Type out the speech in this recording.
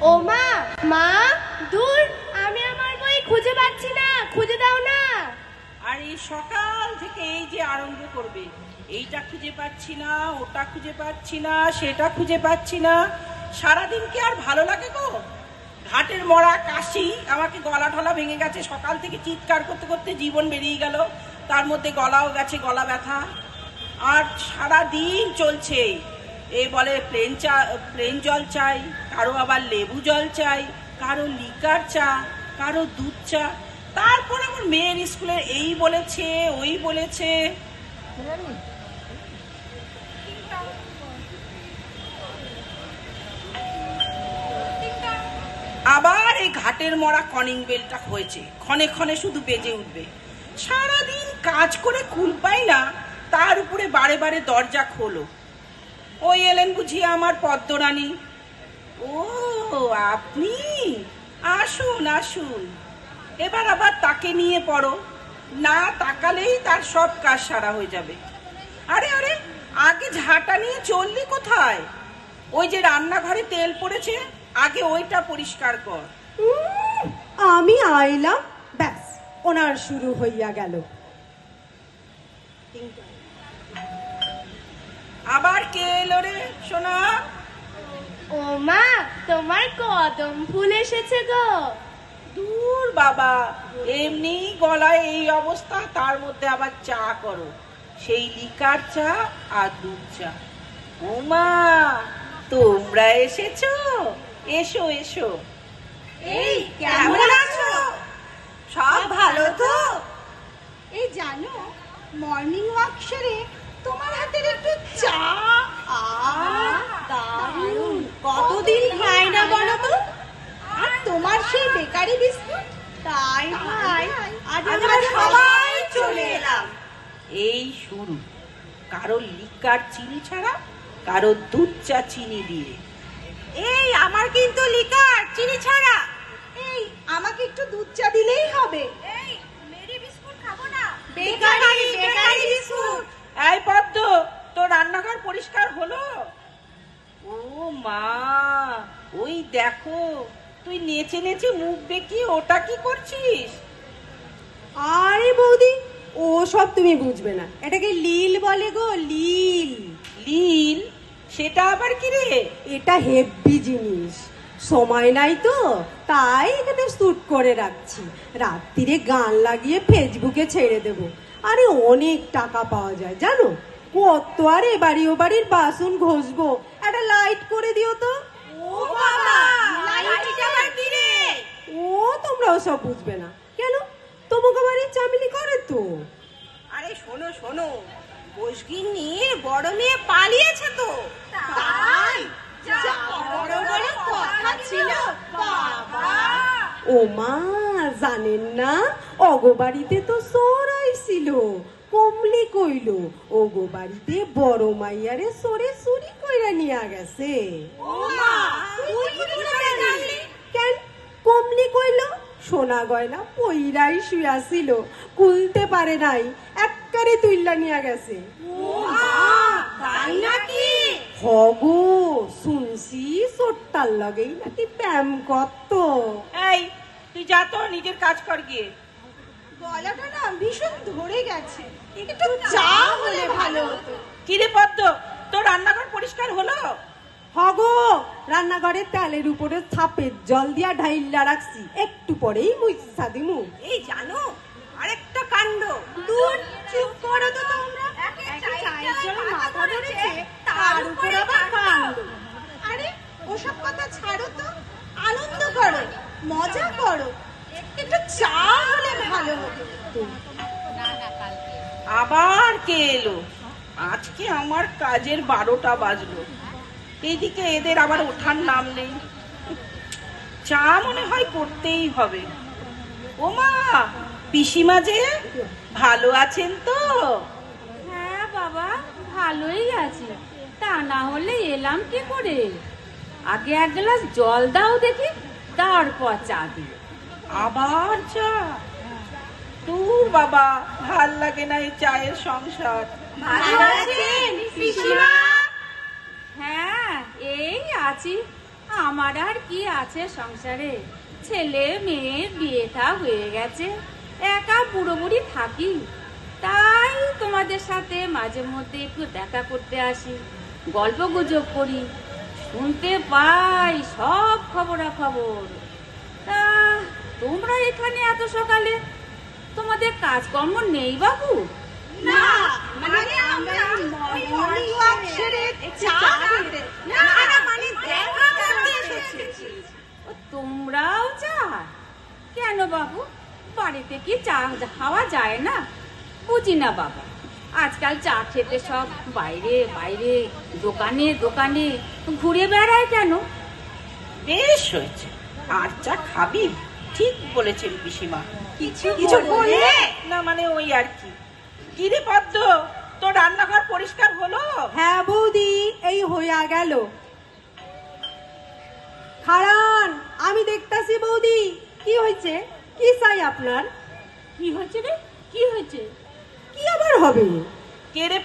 ও মা, মা, দূর, আমি আমার বই খুঁজে পাচ্ছি না, খুঁজে দাও না। আর এই সকাল থেকে এই যে আরম্ভ করবে, এইটা খুঁজে পাচ্ছি না, ওটা খুঁজে পাচ্ছি না, সেটা খুঁজে পাচ্ছি না। সারাদিন কি আর ভালো লাগে গো? ঘাটের মরা কাশি, আমাকে গলা ঠলা ভেঙে গেছে, সকাল থেকে চিৎকার করতে করতে জীবন বেরিয়ে গেল, তার মধ্যে গলাও গেছে, গলা ব্যথা। আর সারাদিন চলছে, এ বলে প্লেন জল চাই, কারো আবার লেবু জল চাই, কারো লিকার চা, কারো দুধ চা। তারপর আমার মেয়ের স্কুলে এই বলেছে, ওই বলেছে। আবার এই ঘাটের মরা কলিং বেলটা হয়েছে, ক্ষণে ক্ষণে শুধু বেজে উঠবে। সারাদিন কাজ করে কুল পাই না, তার উপরে বারে বারে দরজা খোলো। ওই এলেন বুঝি আমার পদ্মরানী। ও আপনি, আসুন আসুন। এবার আবার তাকে নিয়ে পড়ো, না তাকালেই তার সব কাজ সারা হয়ে যাবে। আরে আরে, আগে ঝাঁটা নিয়ে চললি কোথায়? ওই যে রান্নাঘরে তেল পড়েছে, আগে ওইটা পরিষ্কার কর। আমি আইলাম, ব্যাস ওনার শুরু হইয়া গেল। আবার কে এলো রে সোনা? ও মা, তোমার কদম ফুল এসেছে গো। দূর বাবা, এমনি গলায় এই অবস্থা, তার মধ্যে আবার চা করো, সেই লিকার চা আর দুধ চা। ও মা, তোমরা এসেছো? এসো এসো। এই কেমন আছো? সব ভালো তো? এই জানো, মর্নিং ওয়াক সেরে তোমার হাতের একটু চা, দারুণ, কতদিন খাই না বলো তো। আর তোমার সেই বেকারি বিস্কুট, তাই ভাই আজ আমরা সবাই চলে এলাম। এই শুরু, কারো লিকার চিনি ছাড়া, কারো দুধ চা চিনি দিয়ে। এই আমার কিন্তু লিকার চিনি ছাড়া। এই আমাকে একটু দুধ চা দিলেই হবে। এই মেরি বিস্কুট খাবো না, বেকারি বিস্কুট। এই পদ্ম, তোর রান্নাঘর পরিষ্কার হলো? ও মা, ওই দেখো, তুই নেচে নেচে মুখ বেঁকিয়ে ওটা কি করছিস? আরে বৌদি, ও সব তুমি বুঝবে না, এটাকে লীল বলে গো, লীল। লীল? সেটা আবার কি রে? এটা হেভি জিনিস, সময় নাই তো তাই এখানে শ্যুট করে রাখছি, রাত্রিরে গান লাগিয়ে ফেসবুকে ছেড়ে দেব। আরে অনেক টাকা পাওয়া যায় জানো। কত আর এ বাড়ি ও বাড়ির বাসন ঘষবো, একটা লাইট করে দিও তো। ও বাবা, লাইট আবার কি রে? ও তোমরা সব বুঝবে না কেন, তোমাকে বাড়ির চামিলি করে তো। আরে শোনো শোনো, বসগিন নিয়ে বড় মেয়ে পালিয়েছে তো। তাই? যা বড় বড় কথা ছিল বাবা। ও মা, জানেন না, অগো বাড়িতে তো চোর আইছিল, কমলি কইল ওগো বাড়িতে বড় মাইয়ারে চোরে চুরি কইরা নিয়া গেছে। ও মা, তুই কি করে জানলি? কেন, কমলি কইল সোনা গয়না পইরাই শুয়াছিল, কুলতে পারে নাই, একবারে তুইলা নিয়া গেছে। ও মা, তাই নাকি? হগো, শুনছি চোরটার লগেই নাকি প্যাম করত। এই তুই যা তো, নিজের কাজ কর গিয়ে। গলাটা না ভীষণ ধরে গেছে, একটু চা হলে ভালো হতো। কি রে পদ্ম, তোর রান্নাঘর পরিষ্কার হলো? হগো, রান্নাঘরের তেলের উপরে ছাপের জল দিয়া ঢাইলা রাখছি, একটু পরেই মুইসা দিমু। এই জানো আরেকটা কাণ্ড। দূর, চুপ করো তো তোমরা। একে চায়ের জল মাথা ধরেছে, তার উপর আবার কাণ্ড। আরে ওসব কথা ছাড়ো তো, আনন্দ করো, মজা করো, একটু চা হলে ভালো হতো। আবার কে এলো? আজকে আমার কাজের 12টা বাজলো, এইদিকে এদের আবার ওঠার নাম নেই। চা মনে হয় করতেই হবে। ও মা, পিসিমা যে, ভালো আছেন তো? হ্যাঁ বাবা, ভালোই আছি, তা না হলে এলাম কি করে? আগে এক গ্লাস জল দাও দেখি, তারপর চা দিও। আবার চা? দূর বাবা, ভাল লাগে না এই চায়ের সংসার। ভালো আছেন পিসিমা? হ্যাঁ, এই আছি। আমার আর কি আছে সংসারে, ছেলে মেয়ে বিয়ে থা হয়ে গেছে, একা বুড়ো বুড়ি থাকি। তাই তোমাদের সাথে মাঝে মধ্যে একটু দেখা করতে আসি, গল্প গুজব করি, শুনতে পাই সব খবরাখবর। তা তোমরা এখানে এত সকালে, তোমাদের কাজকর্ম নেই বাবু? না মানে আমরা মর্নিং ওয়াক সেরে চা খেতে, না মানে দেখা করতে এসেছি। ও, তোমরাও চা? কেন বাবু, বাড়িতে কি চা খাওয়া যায় না? বুঝি না বাবা, আজকাল চা খেতে সব বাইরে বাইরে দোকানে দোকানে ঘুরে বেড়ায় কেন? বেশ হয়েছে, আর চা খাবি? ঠিক বলেছেন পিসিমা। কিছু বলে না মানে ওই আর কি। কি রে পদ্ম, তোর রান্নাঘর পরিষ্কার হলো? হ্যাঁ বৌদি, এই হইয়া গেল। খারান, আমি দেখতাছি বৌদি। কি হয়েছে? কি চাই আপনার? কি হয়েছে রে, কি হয়েছে? কি আবার হবে? কে রে